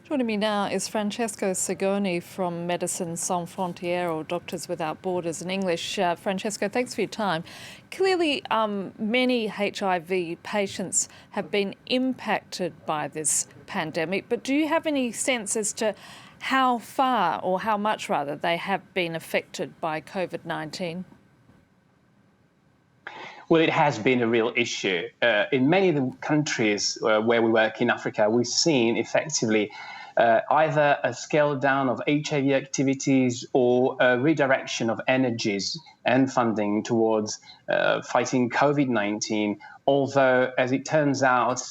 Joining me now is Francesco Segoni from Médecins Sans Frontières, or Doctors Without Borders in English. Francesco, thanks for your time. Clearly, many HIV patients have been impacted by this pandemic, but do you have any sense as to how far, or how much rather, they have been affected by COVID-19? Well, it has been a real issue. In many of the countries where we work in Africa, we've seen effectively either a scale down of HIV activities or a redirection of energies and funding towards fighting COVID-19. Although, as it turns out,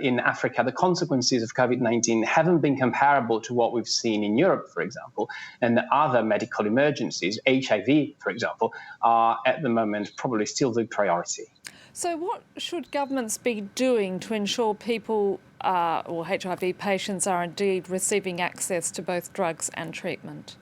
in Africa, the consequences of COVID-19 haven't been comparable to what we've seen in Europe, for example, and the other medical emergencies, HIV, for example, are at the moment probably still the priority. So what should governments be doing to ensure people or HIV patients are indeed receiving access to both drugs and treatment?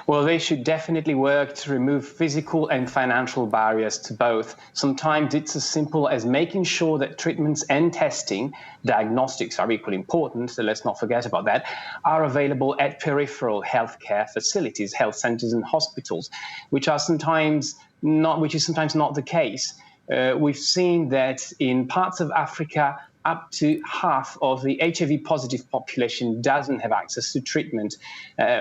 Well, they should definitely work to remove physical and financial barriers to both. Sometimes it's as simple as making sure that treatments and testing, diagnostics are equally important, so let's not forget about that, are available at peripheral healthcare facilities, health centers and hospitals, which is sometimes not the case. We've seen that in parts of Africa, up to half of the HIV-positive population doesn't have access to treatment,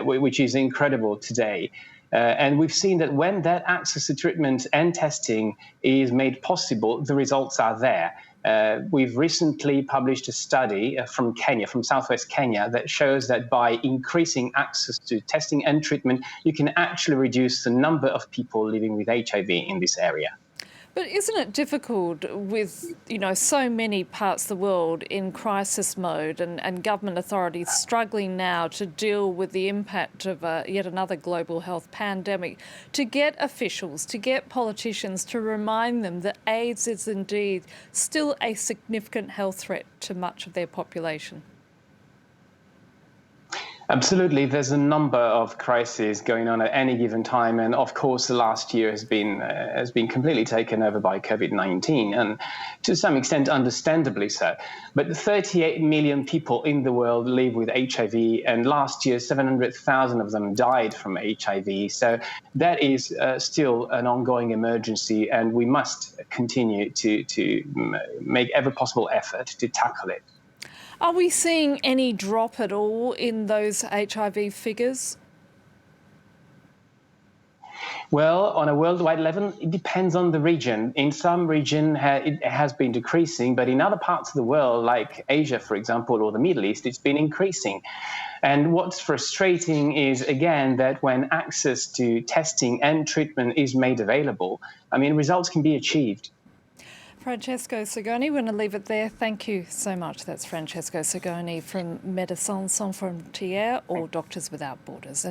which is incredible today. And we've seen that when that access to treatment and testing is made possible, the results are there. We've recently published a study from Kenya, from southwest Kenya, that shows that by increasing access to testing and treatment, you can actually reduce the number of people living with HIV in this area. But isn't it difficult with, so many parts of the world in crisis mode and government authorities struggling now to deal with the impact of yet another global health pandemic, to get officials, to get politicians to remind them that AIDS is indeed still a significant health threat to much of their population? Absolutely. There's a number of crises going on at any given time. And of course, the last year has been completely taken over by COVID-19, and to some extent, understandably so. But 38 million people in the world live with HIV, and last year, 700,000 of them died from HIV. So that is still an ongoing emergency, and we must continue to make every possible effort to tackle it. Are we seeing any drop at all in those HIV figures? Well, on a worldwide level, it depends on the region. In some region, it has been decreasing, but in other parts of the world, like Asia, for example, or the Middle East, it's been increasing. And what's frustrating is, again, that when access to testing and treatment is made available, results can be achieved. Francesco Segoni, we're going to leave it there. Thank you so much. That's Francesco Segoni from Médecins Sans Frontières, or Doctors Without Borders.